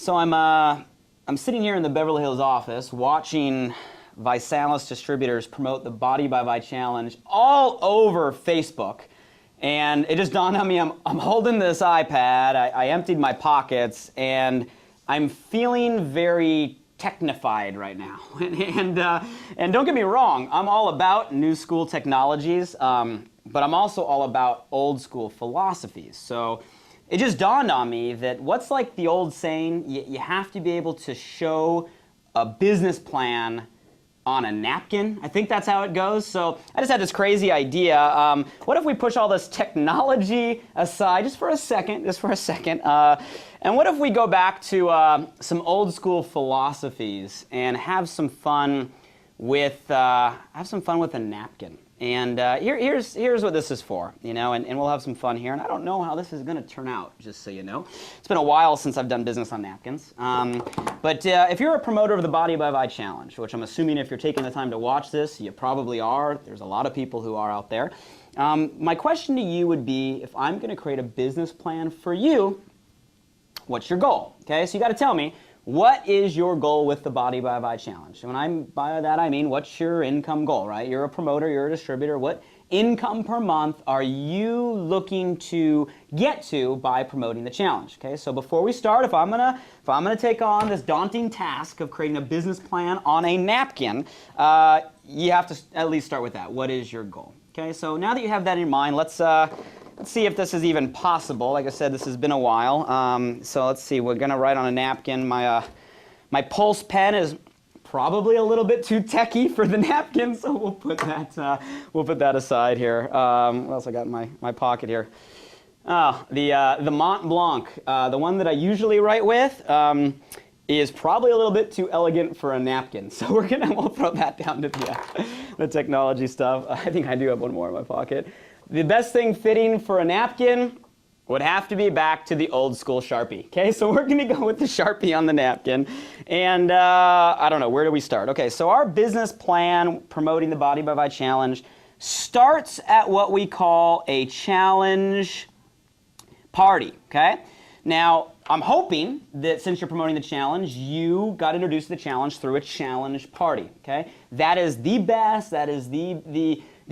So I'm sitting here in the Beverly Hills office watching ViSalus distributors promote the Body by Vi challenge all over Facebook. And it just dawned on me, I'm holding this iPad, I emptied my pockets, and I'm feeling very technified right now. And don't get me wrong, I'm all about new school technologies, but I'm also all about old school philosophies. So it just dawned on me that what's like the old saying, you have to be able to show a business plan on a napkin. I think that's how it goes. So I just had this crazy idea. What if we push all this technology aside just for a second, and what if we go back to some old school philosophies and have some fun with a napkin. And here's what this is for, you know, and we'll have some fun here. And I don't know how this is going to turn out, just so you know. It's been a while since I've done business on napkins. But if you're a promoter of the Body by Vi challenge, which I'm assuming if you're taking the time to watch this, you probably are. There's a lot of people who are out there. My question to you would be, if I'm going to create a business plan for you, what's your goal? Okay, so you got to tell me, what is your goal with the Body by Vi challenge? And by that I mean, what's your income goal, right? You're a promoter, you're a distributor. What income per month are you looking to get to by promoting the challenge? Okay, so before we start, if I'm gonna take on this daunting task of creating a business plan on a napkin, you have to at least start with that. What is your goal? Okay, so now that you have that in mind, let's see if this is even possible. Like I said, this has been a while. So let's see. We're going to write on a napkin. My Pulse pen is probably a little bit too techy for the napkin, so we'll put that aside here. What else I got in my pocket here? Oh, the Mont Blanc, the one that I usually write with, is probably a little bit too elegant for a napkin. So we'll throw that down to the technology stuff. I think I do have one more in my pocket. The best thing fitting for a napkin would have to be back to the old school Sharpie. Okay, so we're gonna go with the Sharpie on the napkin. And I don't know, where do we start? Okay, so our business plan promoting the Body by Vi challenge starts at what we call a challenge party, okay? Now, I'm hoping that since you're promoting the challenge, you got introduced to the challenge through a challenge party, okay? That is the best, that is the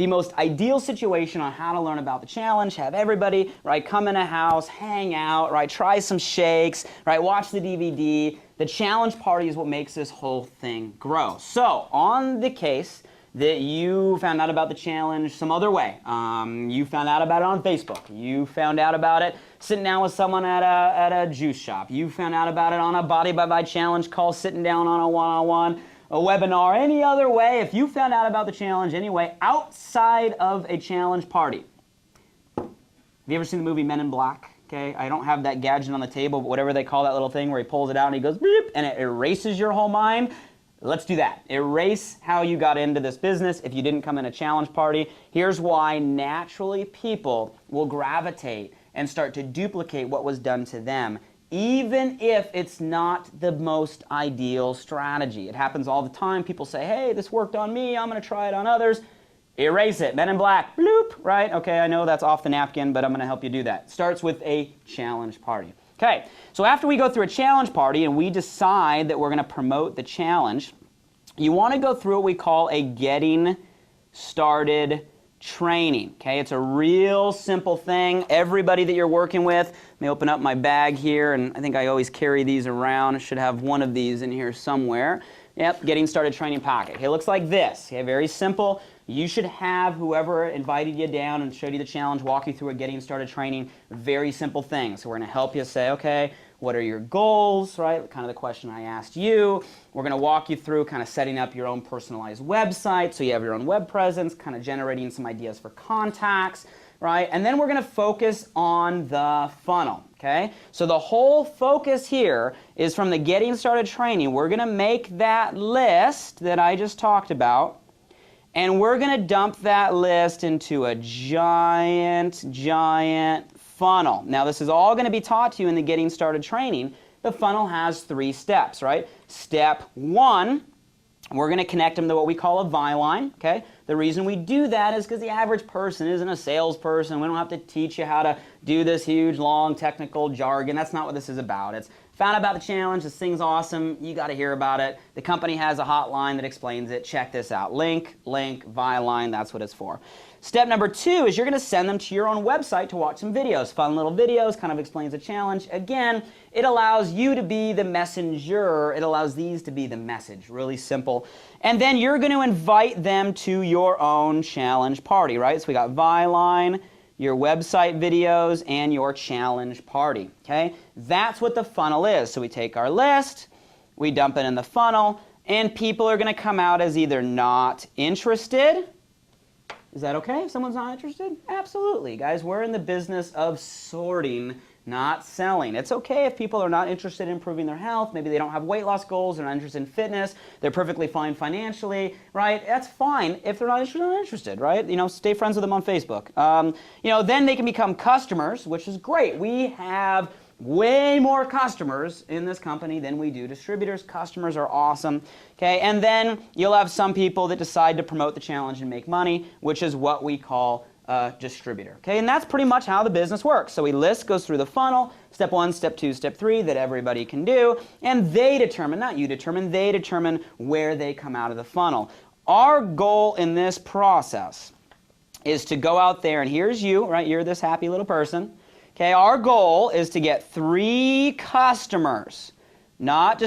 most ideal situation on how to learn about the challenge, have everybody, right, come in a house, hang out, right, try some shakes, right, watch the DVD. The challenge party is what makes this whole thing grow. So, on the case that you found out about the challenge some other way, you found out about it on Facebook, you found out about it sitting down with someone at a juice shop, you found out about it on a Body by Vi challenge call, sitting down on a one-on-one, a webinar, any other way, if you found out about the challenge anyway, outside of a challenge party. Have you ever seen the movie Men in Black? Okay, I don't have that gadget on the table, but whatever they call that little thing where he pulls it out and he goes beep, and it erases your whole mind. Let's do that. Erase how you got into this business if you didn't come in a challenge party. Here's why naturally people will gravitate and start to duplicate what was done to them, even if it's not the most ideal strategy. It happens all the time. People say, hey, this worked on me, I'm going to try it on others. Erase it. Men in Black, bloop, right? Okay, I know that's off the napkin, but I'm going to help you do that. Starts with a challenge party. Okay, so after we go through a challenge party and we decide that we're going to promote the challenge, you want to go through what we call a getting started training. Okay, it's a real simple thing. Everybody that you're working with, let me open up my bag here, and I think I always carry these around. I should have one of these in here somewhere. Yep, getting started training packet. Okay, it looks like this. Okay, very simple. You should have whoever invited you down and showed you the challenge walk you through a getting started training. Very simple thing. So we're going to help you say, okay, what are your goals, right? Kind of the question I asked you. We're going to walk you through kind of setting up your own personalized website so you have your own web presence, kind of generating some ideas for contacts, right? And then we're going to focus on the funnel, okay? So the whole focus here is from the getting started training. We're going to make that list that I just talked about, and we're going to dump that list into a giant funnel. Now, this is all going to be taught to you in the Getting Started training. The funnel has 3 steps, right? Step 1, we're going to connect them to what we call a Vi line, okay? The reason we do that is because the average person isn't a salesperson. We don't have to teach you how to do this huge, long, technical jargon. That's not what this is about. It's found out about the challenge. This thing's awesome. You got to hear about it. The company has a hotline that explains it. Check this out. Link, Vi-line, that's what it's for. Step number 2 is you're going to send them to your own website to watch some videos. Fun little videos, kind of explains the challenge. Again, it allows you to be the messenger. It allows these to be the message. Really simple. And then you're going to invite them to your own challenge party, right? So we got Vi-line, your website videos, and your challenge party, okay? That's what the funnel is. So we take our list, we dump it in the funnel, and people are going to come out as either not interested. Is that okay if someone's not interested? Absolutely, guys. We're in the business of sorting, not selling. It's okay if people are not interested in improving their health. Maybe they don't have weight loss goals. They're not interested in fitness. They're perfectly fine financially, right? That's fine. If they're not interested, they're not interested, right? You know, stay friends with them on Facebook. You know, then they can become customers, which is great. We have way more customers in this company than we do distributors. Customers are awesome. Okay, and then you'll have some people that decide to promote the challenge and make money, which is what we call a distributor. Okay, and that's pretty much how the business works. So we list, goes through the funnel, step 1, step 2, step 3 that everybody can do, and they determine, not you determine, they determine where they come out of the funnel. Our goal in this process is to go out there, and here's you, right? You're this happy little person. Okay, our goal is to get 3 customers, not just